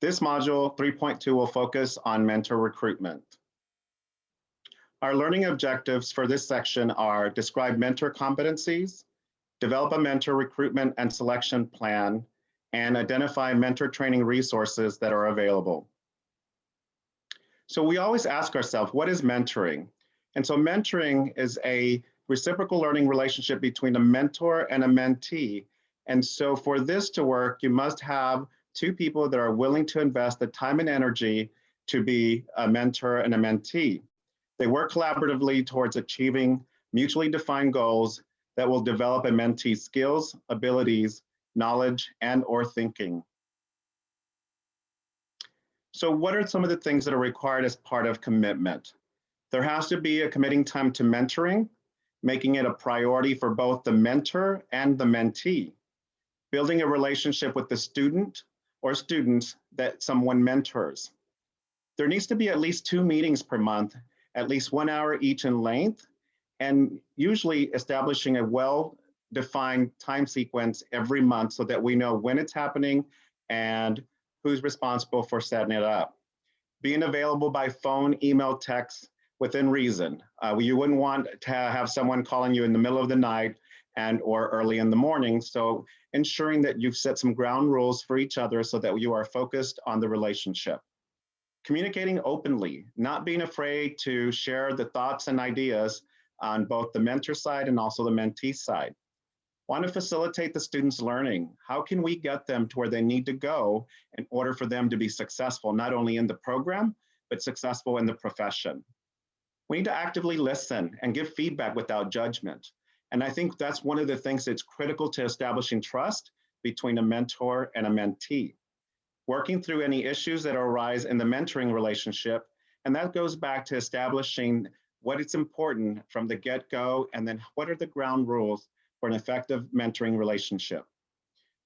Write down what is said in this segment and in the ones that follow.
This module 3.2 will focus on mentor recruitment. Our learning objectives for this section are describe mentor competencies, develop a mentor recruitment and selection plan, and identify mentor training resources that are available. So we always ask ourselves, what is mentoring? And so mentoring is a reciprocal learning relationship between a mentor and a mentee. And so for this to work, you must have two people that are willing to invest the time and energy to be a mentor and a mentee. They work collaboratively towards achieving mutually defined goals that will develop a mentee's skills, abilities, knowledge, and/or thinking. So what are some of the things that are required as part of commitment? There has to be a committing time to mentoring, making it a priority for both the mentor and the mentee. Building a relationship with the student or students that someone mentors. There needs to be at least 2 meetings per month, at least 1 hour each in length, and usually establishing a well-defined time sequence every month so that we know when it's happening and who's responsible for setting it up. Being available by phone, email, text within reason. You wouldn't want to have someone calling you in the middle of the night or early in the morning. So ensuring that you've set some ground rules for each other so that you are focused on the relationship. Communicating openly, not being afraid to share the thoughts and ideas on both the mentor side and also the mentee side. Want to facilitate the students' learning. How can we get them to where they need to go in order for them to be successful, not only in the program, but successful in the profession? We need to actively listen and give feedback without judgment. And I think that's one of the things that's critical to establishing trust between a mentor and a mentee. Working through any issues that arise in the mentoring relationship, and that goes back to establishing what is important from the get-go, and then what are the ground rules for an effective mentoring relationship.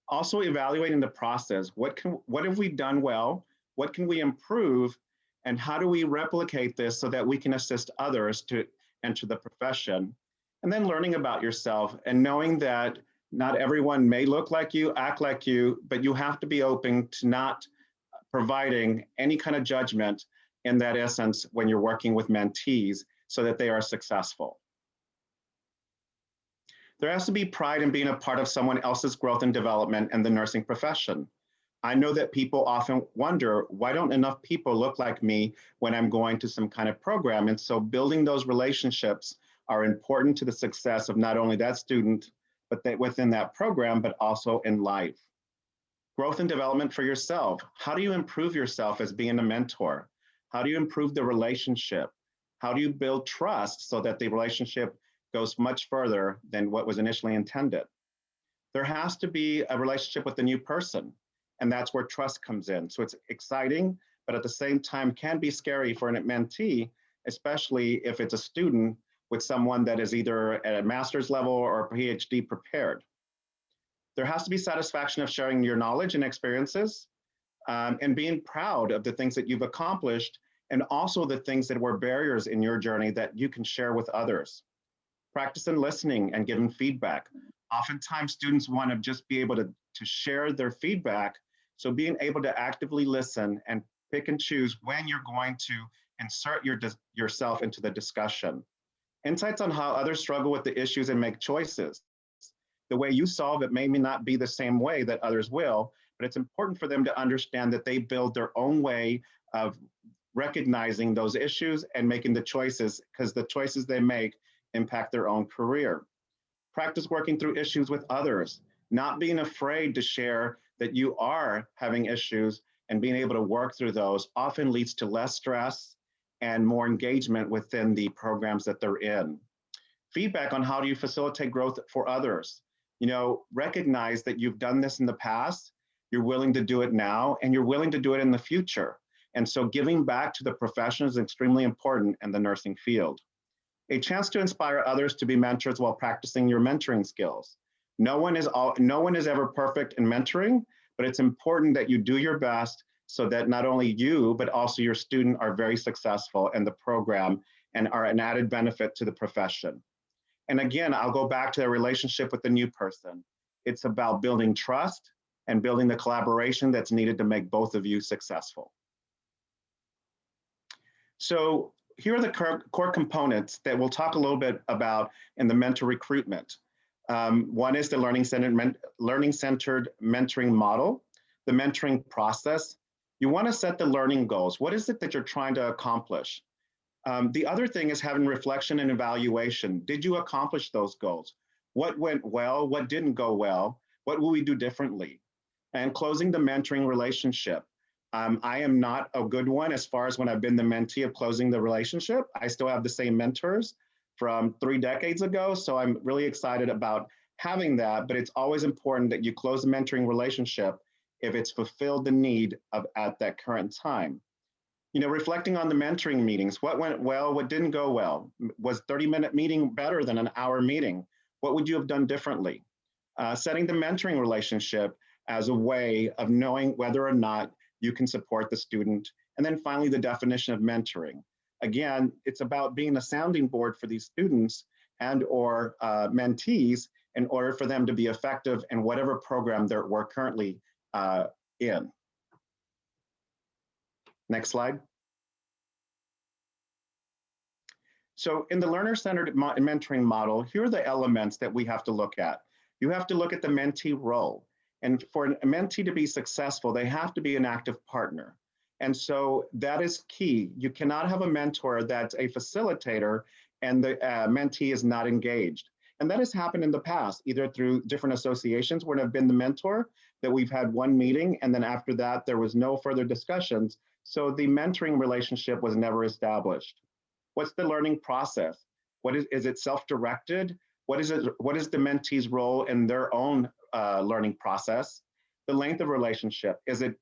Also evaluating the process. What have we done well? What can we improve? And how do we replicate this so that we can assist others to enter the profession? And then learning about yourself and knowing that not everyone may look like you, act like you, but you have to be open to not providing any kind of judgment in that essence when you're working with mentees so that they are successful. There has to be pride in being a part of someone else's growth and development in the nursing profession. I know that people often wonder, why don't enough people look like me when I'm going to some kind of program? And so building those relationships are important to the success of not only that student, but within that program, but also in life. Growth and development for yourself. How do you improve yourself as being a mentor? How do you improve the relationship? How do you build trust so that the relationship goes much further than what was initially intended? There has to be a relationship with the new person, and that's where trust comes in. So it's exciting, but at the same time can be scary for a mentee, especially if it's a student with someone that is either at a master's level or a PhD prepared. There has to be satisfaction of sharing your knowledge and experiences and being proud of the things that you've accomplished and also the things that were barriers in your journey that you can share with others. Practicing listening and giving feedback. Oftentimes students want to just be able to share their feedback. So being able to actively listen and pick and choose when you're going to insert yourself into the discussion. Insights on how others struggle with the issues and make choices. The way you solve it may not be the same way that others will, but it's important for them to understand that they build their own way of recognizing those issues and making the choices, because the choices they make impact their own career. Practice working through issues with others, not being afraid to share that you are having issues, and being able to work through those often leads to less stress and more engagement within the programs that they're in. Feedback on how do you facilitate growth for others. You know, recognize that you've done this in the past, you're willing to do it now, and you're willing to do it in the future. And so giving back to the profession is extremely important in the nursing field. A chance to inspire others to be mentors while practicing your mentoring skills. No one is ever perfect in mentoring, but it's important that you do your best so that not only you, but also your student are very successful in the program and are an added benefit to the profession. And again, I'll go back to the relationship with the new person. It's about building trust and building the collaboration that's needed to make both of you successful. So here are the core components that we'll talk a little bit about in the mentor recruitment. One is the learning-centered mentoring model, the mentoring process. You want to set the learning goals. What is it that you're trying to accomplish? The other thing is having reflection and evaluation. Did you accomplish those goals? What went well? What didn't go well? What will we do differently? And closing the mentoring relationship. I am not a good one as far as when I've been the mentee of closing the relationship. I still have the same mentors from 3 decades ago. So I'm really excited about having that, but it's always important that you close the mentoring relationship if it's fulfilled the need at that current time. You know, reflecting on the mentoring meetings, what went well, what didn't go well? Was 30-minute meeting better than an hour meeting? What would you have done differently? Setting the mentoring relationship as a way of knowing whether or not you can support the student. And then finally, the definition of mentoring. Again, it's about being a sounding board for these students and or mentees in order for them to be effective in whatever program we're currently in. Next slide. So in the learner-centered mentoring model, here are the elements that we have to look at. You have to look at the mentee role. And for a mentee to be successful, they have to be an active partner. And so that is key. You cannot have a mentor that's a facilitator and the mentee is not engaged. And that has happened in the past, either through different associations where I've been the mentor, that we've had one meeting, and then after that, there was no further discussions. So the mentoring relationship was never established. What's the learning process? Is it self-directed? What is the mentee's role in their own learning process? The length of relationship, is it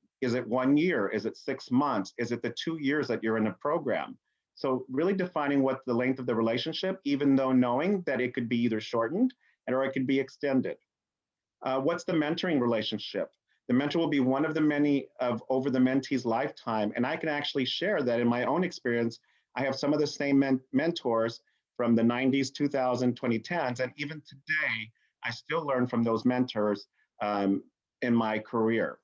1 year? Is it 6 months? Is it the 2 years that you're in a program? So really defining what the length of the relationship, even though knowing that it could be either shortened or it could be extended. What's the mentoring relationship? The mentor will be one of the many over the mentee's lifetime. And I can actually share that in my own experience, I have some of the same mentors from the 90s, 2000s, 2010s, and even today, I still learn from those mentors in my career.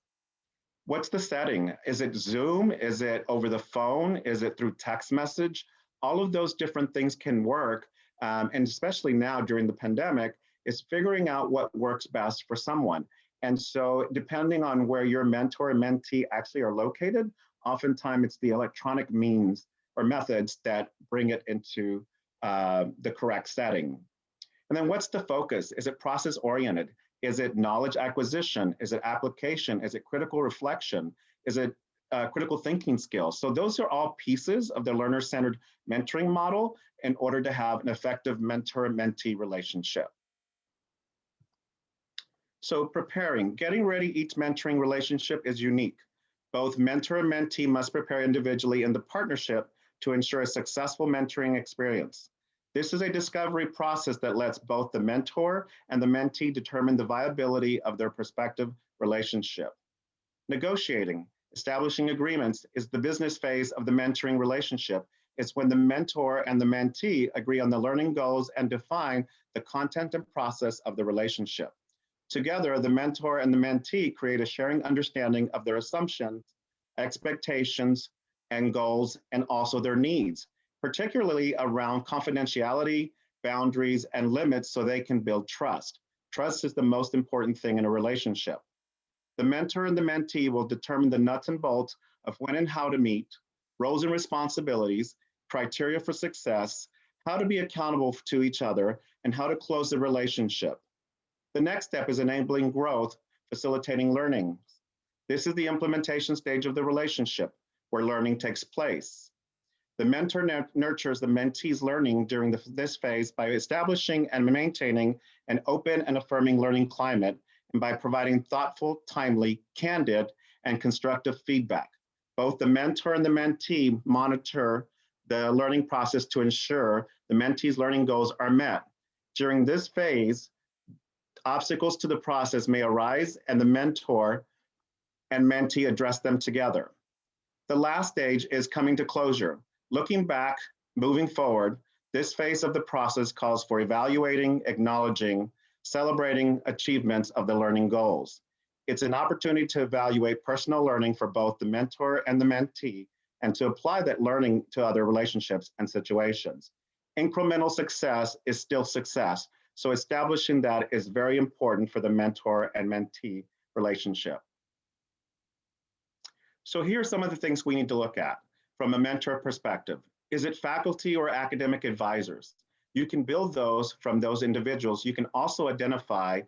What's the setting? Is it Zoom? Is it over the phone? Is it through text message? All of those different things can work, and especially now during the pandemic, is figuring out what works best for someone. And so depending on where your mentor and mentee actually are located, oftentimes it's the electronic means or methods that bring it into the correct setting. And then what's the focus? Is it process oriented? Is it knowledge acquisition? Is it application? Is it critical reflection? Is it critical thinking skills? So those are all pieces of the learner-centered mentoring model in order to have an effective mentor-mentee relationship. So getting ready each mentoring relationship is unique. Both mentor and mentee must prepare individually in the partnership to ensure a successful mentoring experience. This is a discovery process that lets both the mentor and the mentee determine the viability of their prospective relationship. Negotiating, establishing agreements is the business phase of the mentoring relationship. It's when the mentor and the mentee agree on the learning goals and define the content and process of the relationship. Together, the mentor and the mentee create a sharing understanding of their assumptions, expectations, and goals, and also their needs, particularly around confidentiality, boundaries, and limits so they can build trust. Trust is the most important thing in a relationship. The mentor and the mentee will determine the nuts and bolts of when and how to meet, roles and responsibilities, criteria for success, how to be accountable to each other, and how to close the relationship. The next step is enabling growth, facilitating learning. This is the implementation stage of the relationship where learning takes place. The mentor nurtures the mentee's learning during this phase by establishing and maintaining an open and affirming learning climate and by providing thoughtful, timely, candid, and constructive feedback. Both the mentor and the mentee monitor the learning process to ensure the mentee's learning goals are met. During this phase, obstacles to the process may arise and the mentor and mentee address them together. The last stage is coming to closure. Looking back, moving forward, this phase of the process calls for evaluating, acknowledging, celebrating achievements of the learning goals. It's an opportunity to evaluate personal learning for both the mentor and the mentee, and to apply that learning to other relationships and situations. Incremental success is still success, so establishing that is very important for the mentor and mentee relationship. So here are some of the things we need to look at from a mentor perspective. Is it faculty or academic advisors? You can build those from those individuals. You can also identify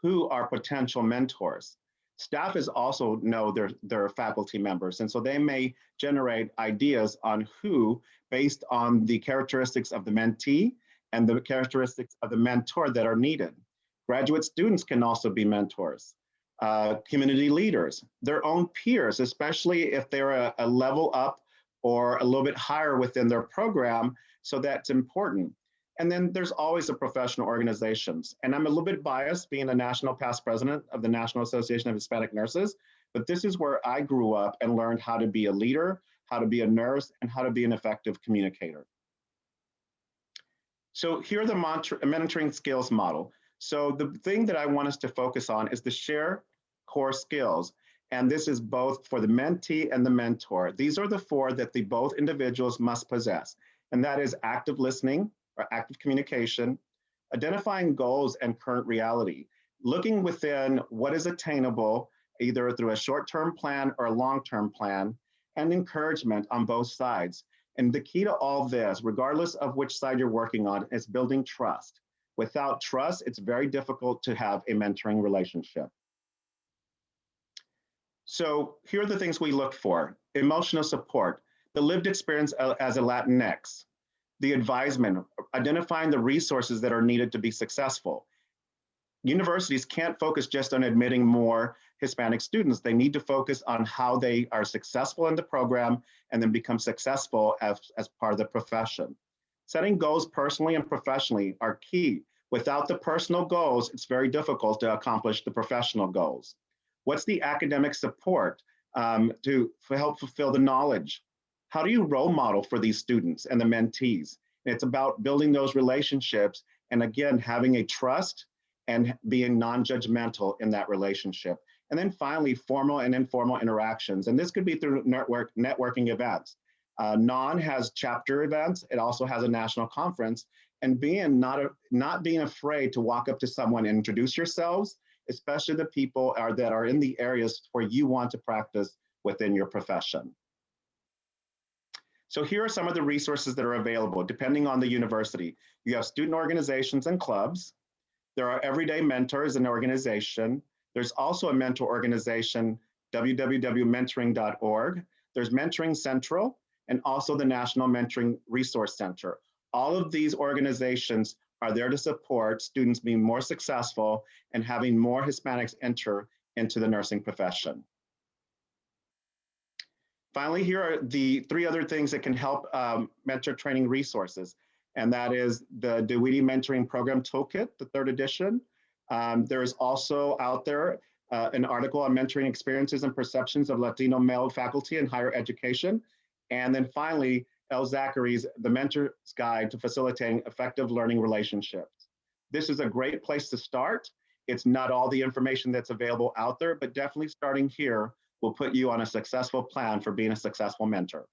who are potential mentors. Staff is also know their faculty members, and so they may generate ideas on who, based on the characteristics of the mentee and the characteristics of the mentor that are needed. Graduate students can also be mentors. Community leaders, their own peers, especially if they're a level up or a little bit higher within their program, so that's important. And then there's always the professional organizations. And I'm a little bit biased being a national past president of the National Association of Hispanic Nurses, but this is where I grew up and learned how to be a leader, how to be a nurse, and how to be an effective communicator. So here are the mentoring skills model. So the thing that I want us to focus on is to share core skills. And this is both for the mentee and the mentor. These are the four that both individuals must possess. And that is active listening or active communication, identifying goals and current reality, looking within what is attainable, either through a short-term plan or a long-term plan, and encouragement on both sides. And the key to all this, regardless of which side you're working on, is building trust. Without trust, it's very difficult to have a mentoring relationship. So here are the things we look for: emotional support, the lived experience as a Latinx, the advisement, identifying the resources that are needed to be successful. Universities can't focus just on admitting more Hispanic students. They need to focus on how they are successful in the program and then become successful as part of the profession. Setting goals personally and professionally are key. Without the personal goals, it's very difficult to accomplish the professional goals. What's the academic support to help fulfill the knowledge? How do you role model for these students and the mentees? It's about building those relationships and, again, having a trust and being non-judgmental in that relationship. And then finally, formal and informal interactions. And this could be through networking events. NON has chapter events. It also has a national conference. And not being afraid to walk up to someone and introduce yourselves, especially the people that are in the areas where you want to practice within your profession. So here are some of the resources that are available depending on the university. You have student organizations and clubs. There are everyday mentors in the organization. There's also a mentor organization, www.mentoring.org. There's Mentoring Central and also the National Mentoring Resource Center. All of these organizations are there to support students being more successful and having more Hispanics enter into the nursing profession. Finally, here are the three other things that can help mentor training resources. And that is the Dewey Mentoring Program Toolkit, the 3rd edition. There is also out there an article on mentoring experiences and perceptions of Latino male faculty in higher education. And then finally, El Zachary's The Mentor's Guide to Facilitating Effective Learning Relationships. This is a great place to start. It's not all the information that's available out there, but definitely starting here will put you on a successful plan for being a successful mentor.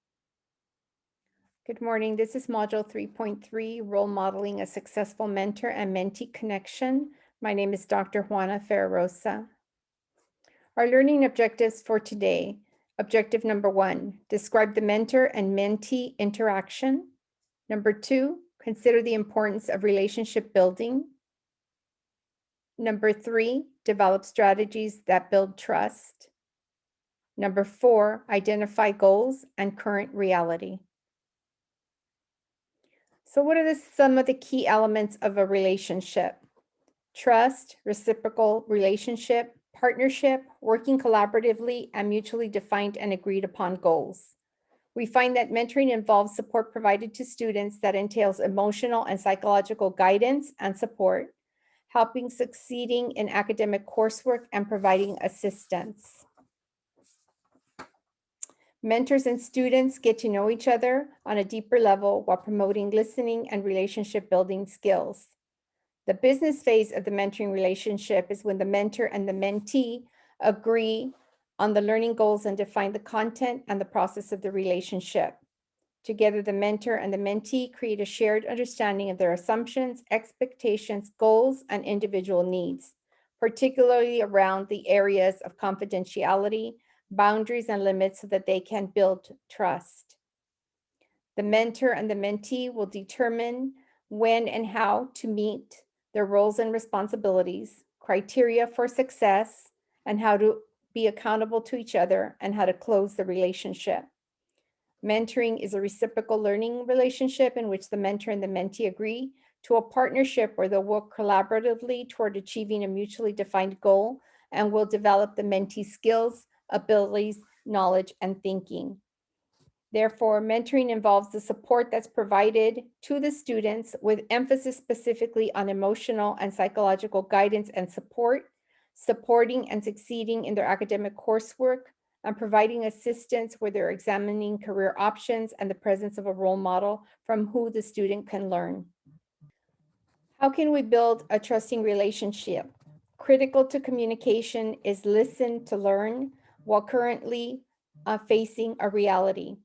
Good morning. This is Module 3.3, Role Modeling a Successful Mentor and Mentee Connection. My name is Dr. Juana Ferrerosa. Our learning objectives for today. Objective number 1, describe the mentor and mentee interaction. Number 2, consider the importance of relationship building. Number 3, develop strategies that build trust. Number 4, identify goals and current reality. So what are some of the key elements of a relationship? Trust, reciprocal relationship, partnership, working collaboratively, and mutually defined and agreed upon goals. We find that mentoring involves support provided to students that entails emotional and psychological guidance and support, helping succeeding in academic coursework and providing assistance. Mentors and students get to know each other on a deeper level while promoting listening and relationship building skills. The business phase of the mentoring relationship is when the mentor and the mentee agree on the learning goals and define the content and the process of the relationship. Together, the mentor and the mentee create a shared understanding of their assumptions, expectations, goals, and individual needs, particularly around the areas of confidentiality, boundaries, and limits so that they can build trust. The mentor and the mentee will determine when and how to meet their roles and responsibilities, criteria for success, and how to be accountable to each other and how to close the relationship. Mentoring is a reciprocal learning relationship in which the mentor and the mentee agree to a partnership where they'll work collaboratively toward achieving a mutually defined goal and will develop the mentee's skills, abilities, knowledge, and thinking. Therefore, mentoring involves the support that's provided to the students with emphasis specifically on emotional and psychological guidance and support, supporting and succeeding in their academic coursework, and providing assistance where they're examining career options and the presence of a role model from who the student can learn. How can we build a trusting relationship? Critical to communication is listen to learn while currently facing a reality.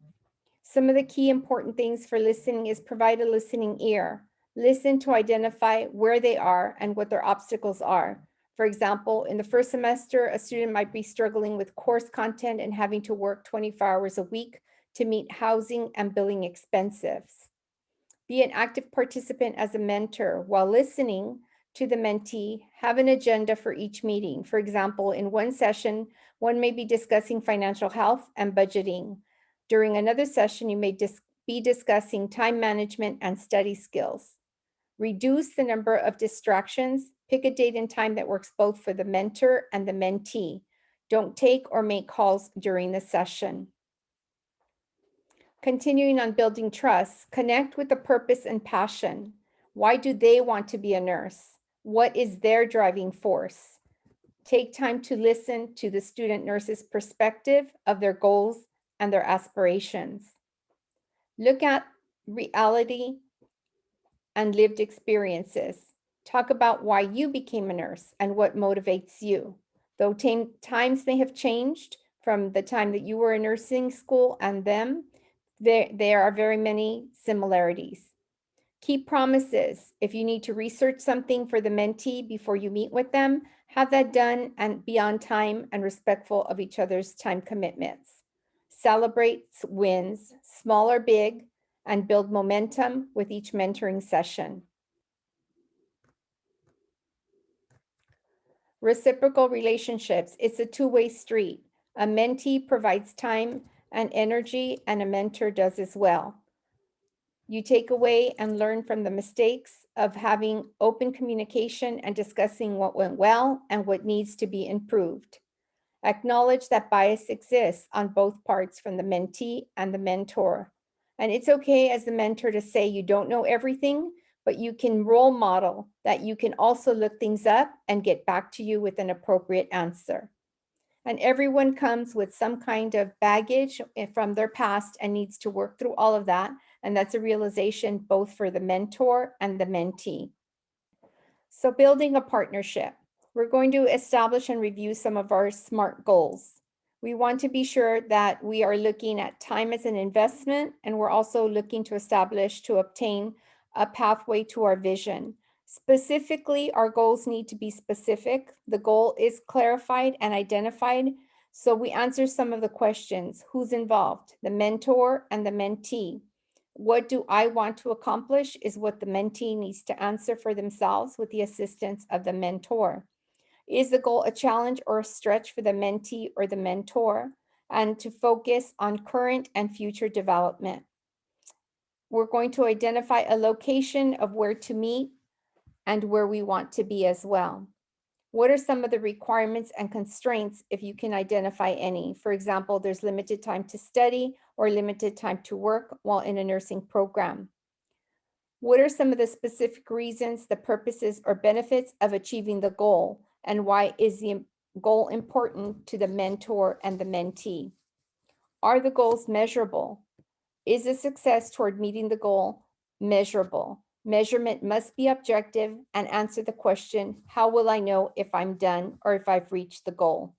Some of the key important things for listening is provide a listening ear. Listen to identify where they are and what their obstacles are. For example, in the first semester, a student might be struggling with course content and having to work 24 hours a week to meet housing and billing expenses. Be an active participant as a mentor while listening to the mentee. Have an agenda for each meeting. For example, in one session, one may be discussing financial health and budgeting. During another session, you may be discussing time management and study skills. Reduce the number of distractions. Pick a date and time that works both for the mentor and the mentee. Don't take or make calls during the session. Continuing on building trust, connect with the purpose and passion. Why do they want to be a nurse? What is their driving force? Take time to listen to the student nurse's perspective of their goals and their aspirations. Look at reality and lived experiences. Talk about why you became a nurse and what motivates you. Though times may have changed from the time that you were in nursing school and them, there are very many similarities. Keep promises. If you need to research something for the mentee before you meet with them, have that done and be on time and respectful of each other's time commitments. Celebrate wins, small or big, and build momentum with each mentoring session. Reciprocal relationships. It's a two-way street. A mentee provides time and energy, and a mentor does as well. You take away and learn from the mistakes of having open communication and discussing what went well and what needs to be improved. Acknowledge that bias exists on both parts from the mentee and the mentor. And it's okay as the mentor to say you don't know everything, but you can role model that you can also look things up and get back to you with an appropriate answer. And everyone comes with some kind of baggage from their past and needs to work through all of that. And that's a realization both for the mentor and the mentee. So building a partnership. We're going to establish and review some of our SMART goals. We want to be sure that we are looking at time as an investment, and we're also looking to establish to obtain a pathway to our vision. Specifically, our goals need to be specific. The goal is clarified and identified. So we answer some of the questions. Who's involved? The mentor and the mentee. What do I want to accomplish is what the mentee needs to answer for themselves with the assistance of the mentor. Is the goal a challenge or a stretch for the mentee or the mentor? And to focus on current and future development. We're going to identify a location of where to meet and where we want to be as well. What are some of the requirements and constraints if you can identify any? For example, there's limited time to study or limited time to work while in a nursing program. What are some of the specific reasons, the purposes or benefits of achieving the goal? And why is the goal important to the mentor and the mentee? Are the goals measurable? Is the success toward meeting the goal measurable? Measurement must be objective and answer the question, how will I know if I'm done or if I've reached the goal?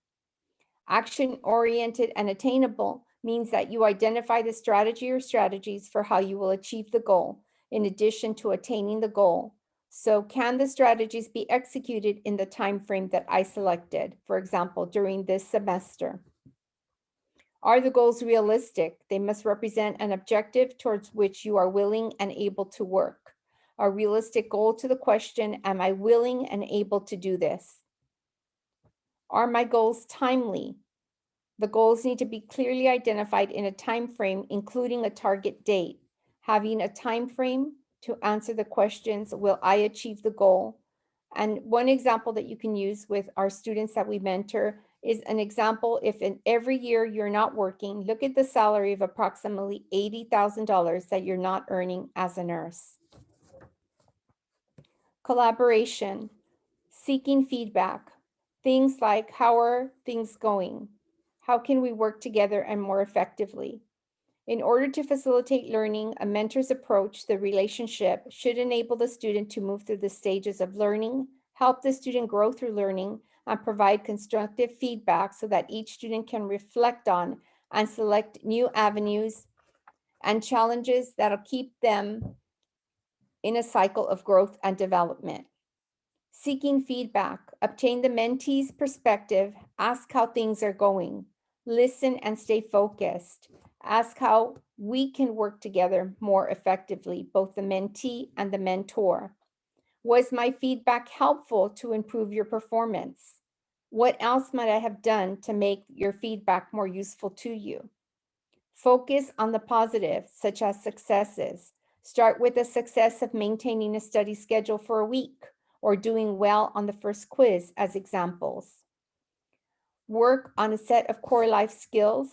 Action-oriented and attainable means that you identify the strategy or strategies for how you will achieve the goal, in addition to attaining the goal. So can the strategies be executed in the time frame that I selected, for example, during this semester? Are the goals realistic? They must represent an objective towards which you are willing and able to work. A realistic goal to the question, am I willing and able to do this? Are my goals timely? The goals need to be clearly identified in a time frame, including a target date. Having a time frame to answer the questions, will I achieve the goal? And one example that you can use with our students that we mentor is an example, if in every year you're not working, look at the salary of approximately $80,000 that you're not earning as a nurse. Collaboration, seeking feedback, things like how are things going? How can we work together and more effectively? In order to facilitate learning, a mentor's approach to the relationship should enable the student to move through the stages of learning, help the student grow through learning, and provide constructive feedback so that each student can reflect on and select new avenues and challenges that'll keep them in a cycle of growth and development. Seeking feedback, obtain the mentee's perspective, ask how things are going, listen and stay focused. Ask how we can work together more effectively, both the mentee and the mentor. Was my feedback helpful to improve your performance? What else might I have done to make your feedback more useful to you? Focus on the positive, such as successes. Start with the success of maintaining a study schedule for a week or doing well on the first quiz as examples. Work on a set of core life skills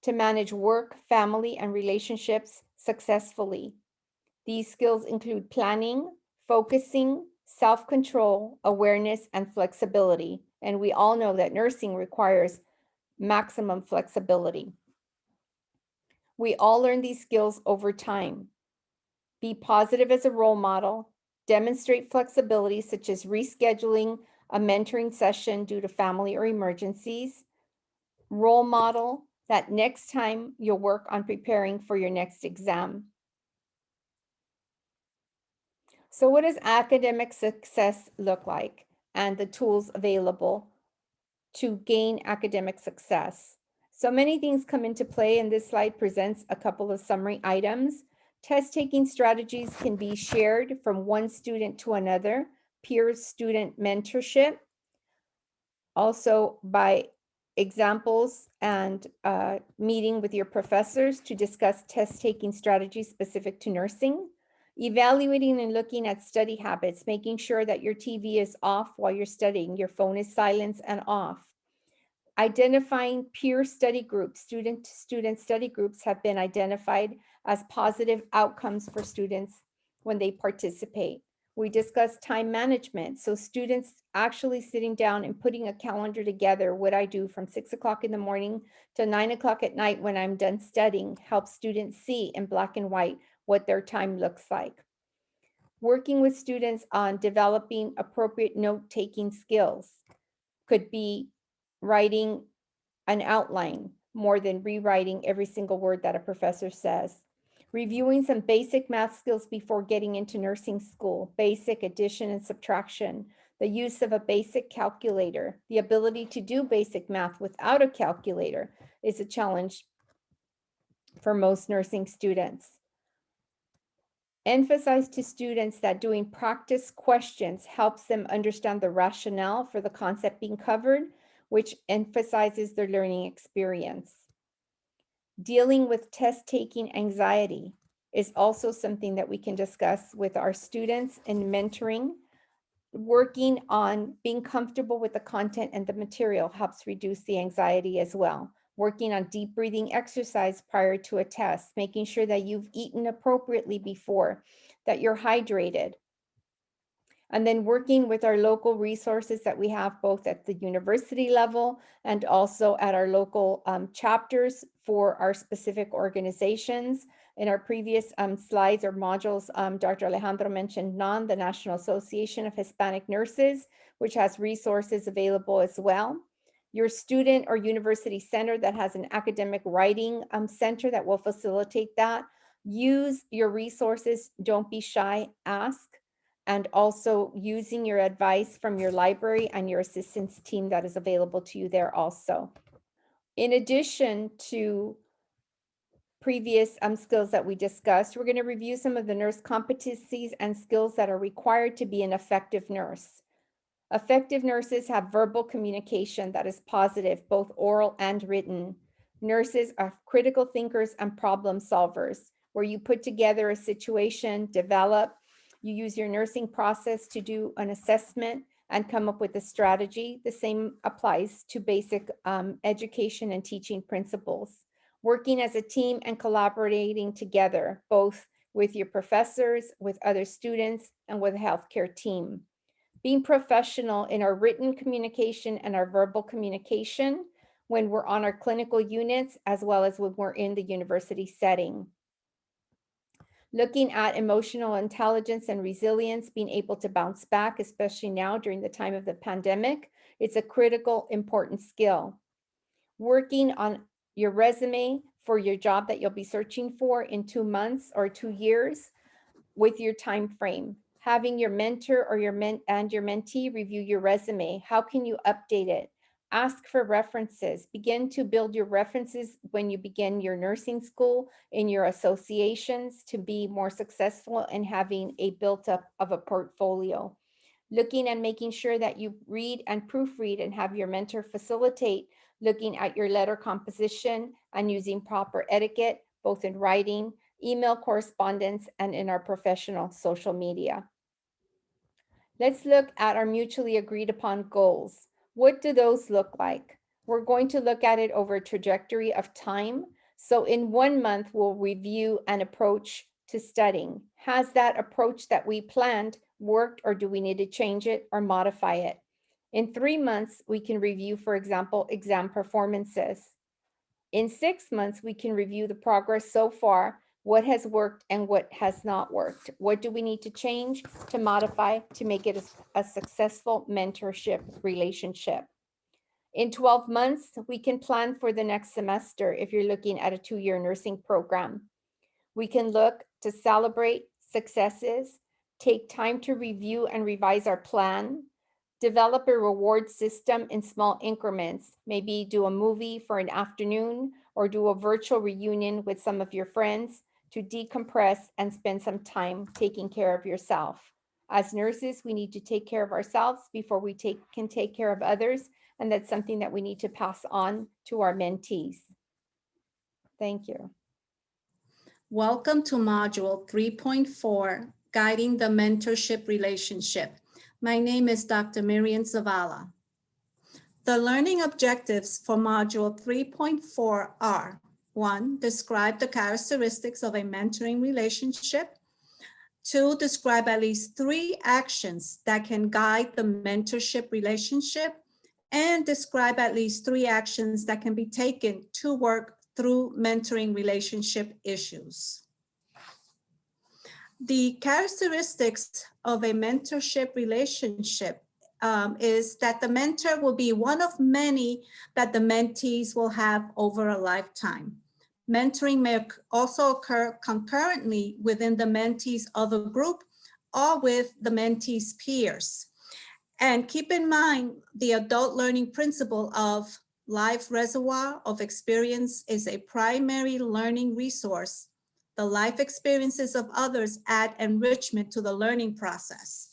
to manage work, family, and relationships successfully. These skills include planning, focusing, self-control, awareness, and flexibility. And we all know that nursing requires maximum flexibility. We all learn these skills over time. Be positive as a role model, demonstrate flexibility such as rescheduling a mentoring session due to family or emergencies. Role model that next time you'll work on preparing for your next exam. So what does academic success look like and the tools available to gain academic success? So many things come into play, and this slide presents a couple of summary items. Test-taking strategies can be shared from one student to another, peer-student mentorship, also by examples and meeting with your professors to discuss test-taking strategies specific to nursing, evaluating and looking at study habits, making sure that your TV is off while you're studying, your phone is silenced and off. Identifying peer study groups, student-to-student study groups have been identified as positive outcomes for students when they participate. We discussed time management, so students actually sitting down and putting a calendar together, what I do from 6 o'clock in the morning to 9 o'clock at night when I'm done studying, helps students see in black and white what their time looks like. Working with students on developing appropriate note-taking skills could be writing an outline more than rewriting every single word that a professor says. Reviewing some basic math skills before getting into nursing school, basic addition and subtraction, the use of a basic calculator, the ability to do basic math without a calculator is a challenge for most nursing students. Emphasize to students that doing practice questions helps them understand the rationale for the concept being covered, which emphasizes their learning experience. Dealing with test-taking anxiety is also something that we can discuss with our students in mentoring. Working on being comfortable with the content and the material helps reduce the anxiety as well. Working on deep breathing exercise prior to a test, making sure that you've eaten appropriately before, that you're hydrated. And then working with our local resources that we have both at the university level and also at our local chapters for our specific organizations. In our previous slides or modules, Dr. Alejandro mentioned NAN, the National Association of Hispanic Nurses, which has resources available as well. your student or university center that has an academic writing center that will facilitate that. Use your resources, don't be shy, ask, and also using your advice from your library and your assistance team that is available to you there also. In addition to previous skills that we discussed, we're going to review some of the nurse competencies and skills that are required to be an effective nurse. Effective nurses have verbal communication that is positive, both oral and written. Nurses are critical thinkers and problem solvers, where you put together a situation, develop, you use your nursing process to do an assessment and come up with a strategy. The same applies to basic education and teaching principles. Working as a team and collaborating together, both with your professors, with other students, and with a healthcare team. Being professional in our written communication and our verbal communication when we're on our clinical units, as well as when we're in the university setting. Looking at emotional intelligence and resilience, being able to bounce back, especially now during the time of the pandemic, it's a critical, important skill. Working on your resume for your job that you'll be searching for in 2 months or 2 years with your time frame. Having your mentor or your mentee review your resume. How can you update it? Ask for references. Begin to build your references when you begin your nursing school, in your associations, to be more successful in having a built up of a portfolio. Looking and making sure that you read and proofread and have your mentor facilitate looking at your letter composition and using proper etiquette, both in writing, email correspondence, and in our professional social media. Let's look at our mutually agreed upon goals. What do those look like? We're going to look at it over a trajectory of time. So in 1 month, we'll review an approach to studying. Has that approach that we planned worked, or do we need to change it or modify it? In 3 months, we can review, for example, exam performances. In 6 months, we can review the progress so far, what has worked and what has not worked. What do we need to change, to modify, to make it a successful mentorship relationship? In 12 months, we can plan for the next semester if you're looking at a 2-year nursing program. We can look to celebrate successes, take time to review and revise our plan, develop a reward system in small increments, maybe do a movie for an afternoon or do a virtual reunion with some of your friends to decompress and spend some time taking care of yourself. As nurses, we need to take care of ourselves before we can take care of others, and that's something that we need to pass on to our mentees. Thank you. Welcome to Module 3.4, Guiding the Mentorship Relationship. My name is Dr. Mirian Zavala. The learning objectives for Module 3.4 are: 1, describe the characteristics of a mentoring relationship. 2, describe at least 3 actions that can guide the mentorship relationship, and describe at least 3 actions that can be taken to work through mentoring relationship issues. The characteristics of a mentorship relationship is that the mentor will be one of many that the mentees will have over a lifetime. Mentoring may also occur concurrently within the mentee's other group or with the mentee's peers. And keep in mind the adult learning principle of life reservoir of experience is a primary learning resource. The life experiences of others add enrichment to the learning process.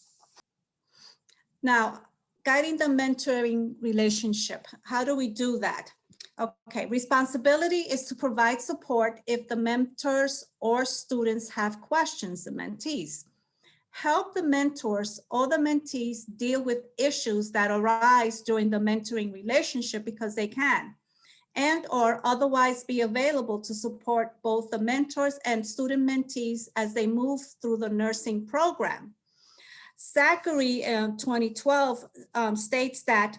Now, guiding the mentoring relationship, how do we do that? Okay, responsibility is to provide support if the mentors or students have questions, the mentees. Help the mentors or the mentees deal with issues that arise during the mentoring relationship because they can, and or otherwise be available to support both the mentors and student mentees as they move through the nursing program. Zachary in 2012 states that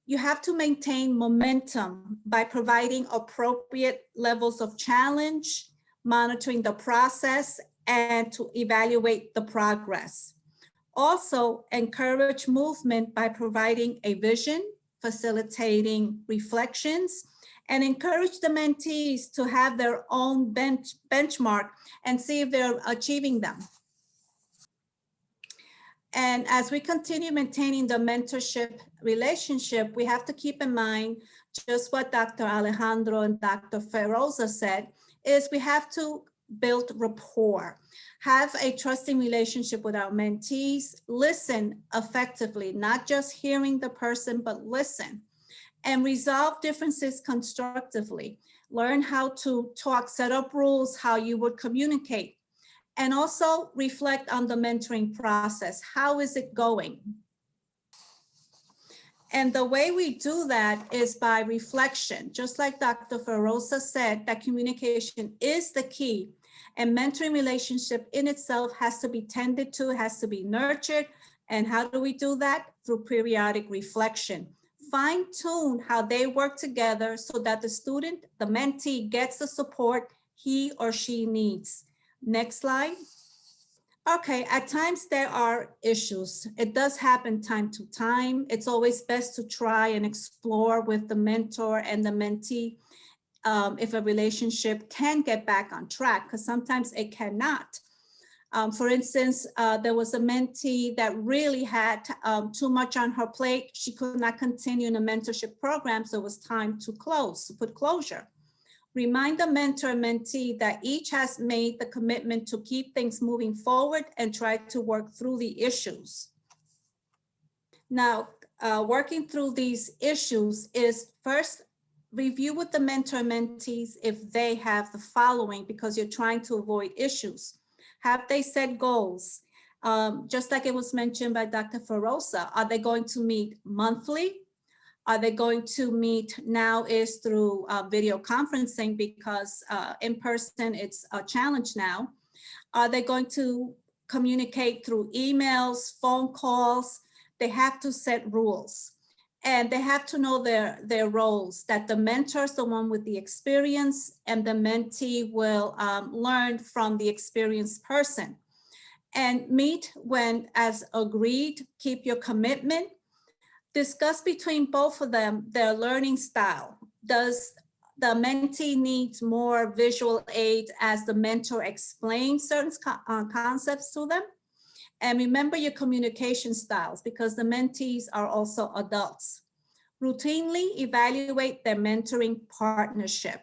you have to maintain momentum by providing appropriate levels of challenge, monitoring the process, and to evaluate the progress. Also, encourage movement by providing a vision, facilitating reflections, and encourage the mentees to have their own benchmark and see if they're achieving them. And as we continue maintaining the mentorship relationship, we have to keep in mind just what Dr. Alejandro and Dr. Ferrerosa said, is we have to build rapport, have a trusting relationship with our mentees, listen effectively, not just hearing the person, but listen, and resolve differences constructively. Learn how to talk, set up rules, how you would communicate, and also reflect on the mentoring process. How is it going? And the way we do that is by reflection. Just like Dr. Ferrerosa said, that communication is the key. And mentoring relationship in itself has to be tended to, has to be nurtured. And how do we do that? Through periodic reflection. Fine tune how they work together so that the student, the mentee, gets the support he or she needs. Next slide. Okay, at times there are issues. It does happen time to time. It's always best to try and explore with the mentor and the mentee if a relationship can get back on track, because sometimes it cannot. For instance, there was a mentee that really had too much on her plate. She could not continue in the mentorship program, so it was time to close, to put closure. Remind the mentor and mentee that each has made the commitment to keep things moving forward and try to work through the issues. Now, working through these issues is first review with the mentor and mentees if they have the following, because you're trying to avoid issues. Have they set goals? Just like it was mentioned by Dr. Ferrerosa, are they going to meet monthly? Are they going to meet now is through video conferencing because in person it's a challenge now. Are they going to communicate through emails, phone calls? They have to set rules and they have to know their roles, that the mentor is the one with the experience and the mentee will learn from the experienced person. And meet when as agreed, keep your commitment. Discuss between both of them their learning style. Does the mentee need more visual aid as the mentor explains certain concepts to them? And remember your communication styles because the mentees are also adults. Routinely evaluate their mentoring partnership.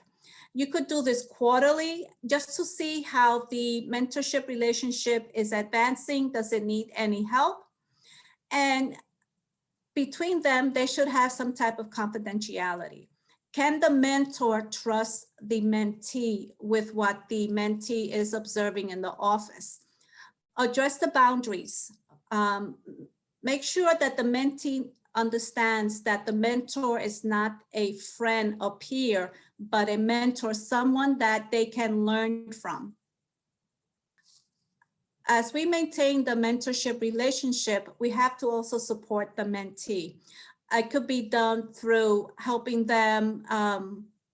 You could do this quarterly just to see how the mentorship relationship is advancing. Does it need any help? And between them, they should have some type of confidentiality. Can the mentor trust the mentee with what the mentee is observing in the office? Address the boundaries. Make sure that the mentee understands that the mentor is not a friend or peer, but a mentor, someone that they can learn from. As we maintain the mentorship relationship, we have to also support the mentee. It could be done through helping them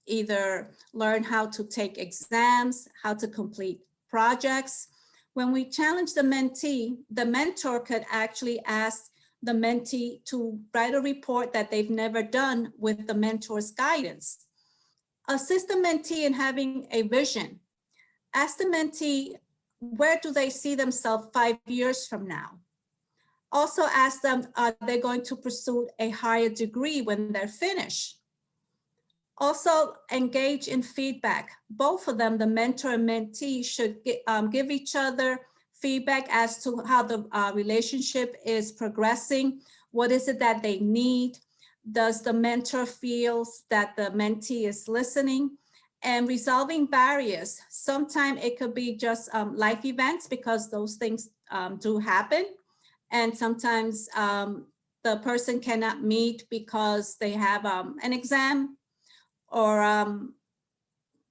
either learn how to take exams, how to complete projects. When we challenge the mentee, the mentor could actually ask the mentee to write a report that they've never done with the mentor's guidance. Assist the mentee in having a vision. Ask the mentee, where do they see themselves 5 years from now? Also ask them, are they going to pursue a higher degree when they're finished? Also engage in feedback. Both of them, the mentor and mentee, should give each other feedback as to how the relationship is progressing. What is it that they need? Does the mentor feel that the mentee is listening? And resolving barriers. Sometimes it could be just life events because those things do happen. And sometimes the person cannot meet because they have an exam or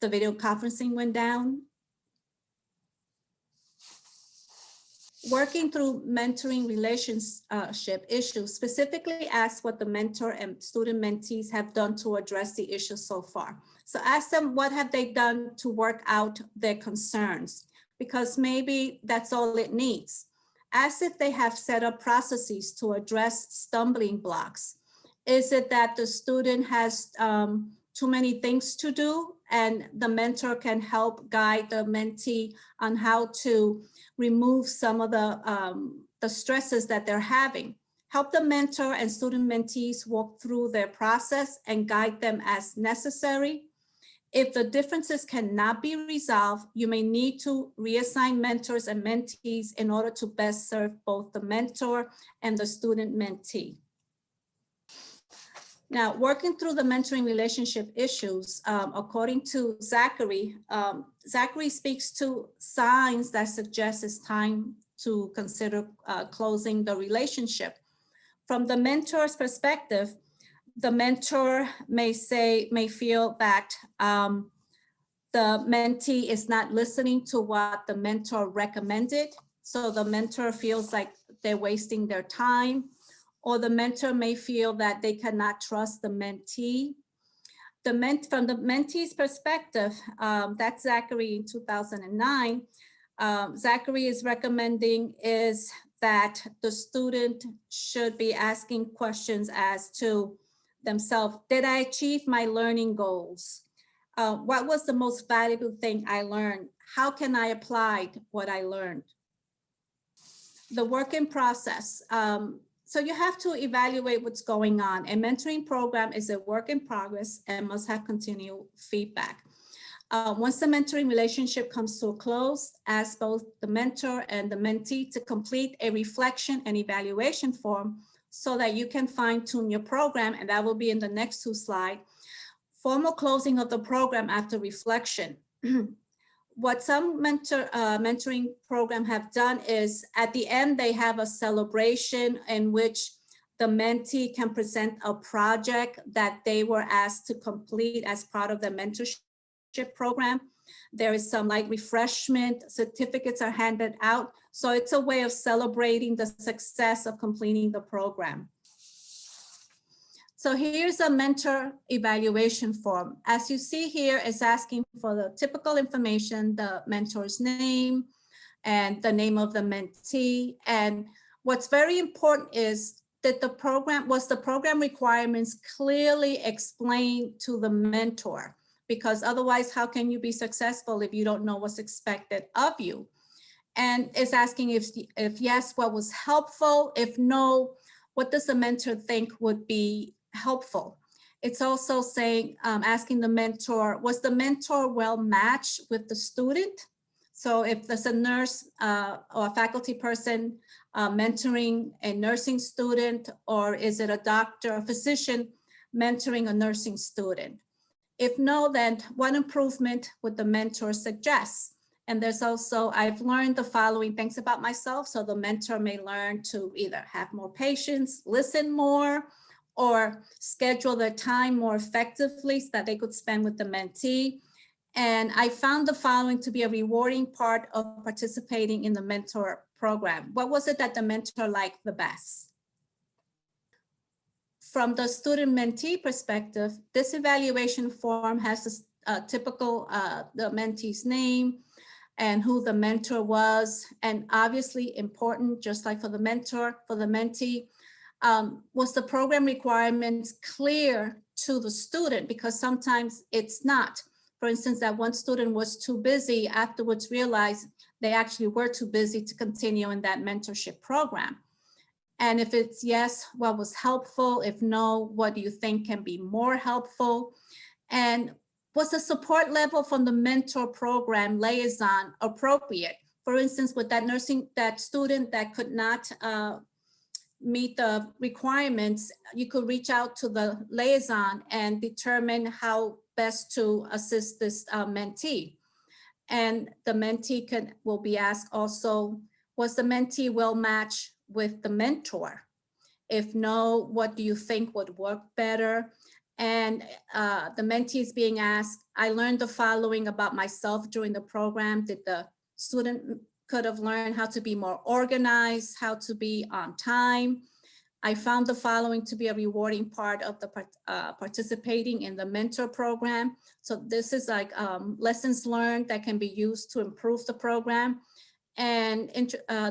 the video conferencing went down. Working through mentoring relationship issues, specifically ask what the mentor and student mentees have done to address the issues so far. So ask them, what have they done to work out their concerns? Because maybe that's all it needs. Ask if they have set up processes to address stumbling blocks. Is it that the student has too many things to do and the mentor can help guide the mentee on how to remove some of the stresses that they're having? Help the mentor and student mentees walk through their process and guide them as necessary. If the differences cannot be resolved, you may need to reassign mentors and mentees in order to best serve both the mentor and the student mentee. Now, working through the mentoring relationship issues, according to Zachary, Zachary speaks to signs that suggest it's time to consider closing the relationship. From the mentor's perspective, the mentor may feel that the mentee is not listening to what the mentor recommended. So the mentor feels like they're wasting their time, or the mentor may feel that they cannot trust the mentee. From the mentee's perspective, that's Zachary in 2009, Zachary is recommending is that the student should be asking questions as to themselves. Did I achieve my learning goals? What was the most valuable thing I learned? How can I apply what I learned? The work in process. So you have to evaluate what's going on. A mentoring program is a work in progress and must have continual feedback. Once the mentoring relationship comes to a close, ask both the mentor and the mentee to complete a reflection and evaluation form so that you can fine-tune your program, and that will be in the next two slides. Formal closing of the program after reflection. What some mentoring program have done is at the end, they have a celebration in which the mentee can present a project that they were asked to complete as part of the mentorship program. There is some like refreshment, certificates are handed out. So it's a way of celebrating the success of completing the program. So here's a mentor evaluation form. As you see here, it's asking for the typical information, the mentor's name and the name of the mentee. And what's very important is that the program requirements clearly explained to the mentor, because otherwise, how can you be successful if you don't know what's expected of you? And it's asking if yes, what was helpful? If no, what does the mentor think would be helpful? It's also saying, asking the mentor, was the mentor well matched with the student? So if there's a nurse or a faculty person mentoring a nursing student, or is it a doctor or physician mentoring a nursing student? If no, then what improvement would the mentor suggest? And there's also, I've learned the following things about myself. So the mentor may learn to either have more patience, listen more, or schedule their time more effectively so that they could spend with the mentee. And I found the following to be a rewarding part of participating in the mentor program. What was it that the mentor liked the best? From the student mentee perspective, this evaluation form has a typical, the mentee's name and who the mentor was. And obviously important, just like for the mentor, for the mentee, was the program requirements clear to the student? Because sometimes it's not. For instance, that one student was too busy, afterwards realized they actually were too busy to continue in that mentorship program. And if it's yes, what was helpful? If no, what do you think can be more helpful? And was the support level from the mentor program liaison appropriate? For instance, with that student that could not meet the requirements, you could reach out to the liaison and determine how best to assist this mentee. And the mentee will be asked also, was the mentee well matched with the mentor? If no, what do you think would work better? And the mentee is being asked, I learned the following about myself during the program. Did the student could have learned how to be more organized, how to be on time? I found the following to be a rewarding part of the participating in the mentor program. So this is like lessons learned that can be used to improve the program. And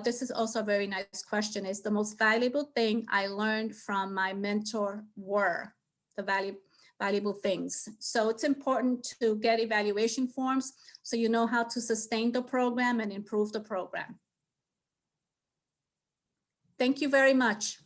this is also a very nice question. Is the most valuable thing I learned from my mentor were the valuable things. So it's important to get evaluation forms so you know how to sustain the program and improve the program. Thank you very much.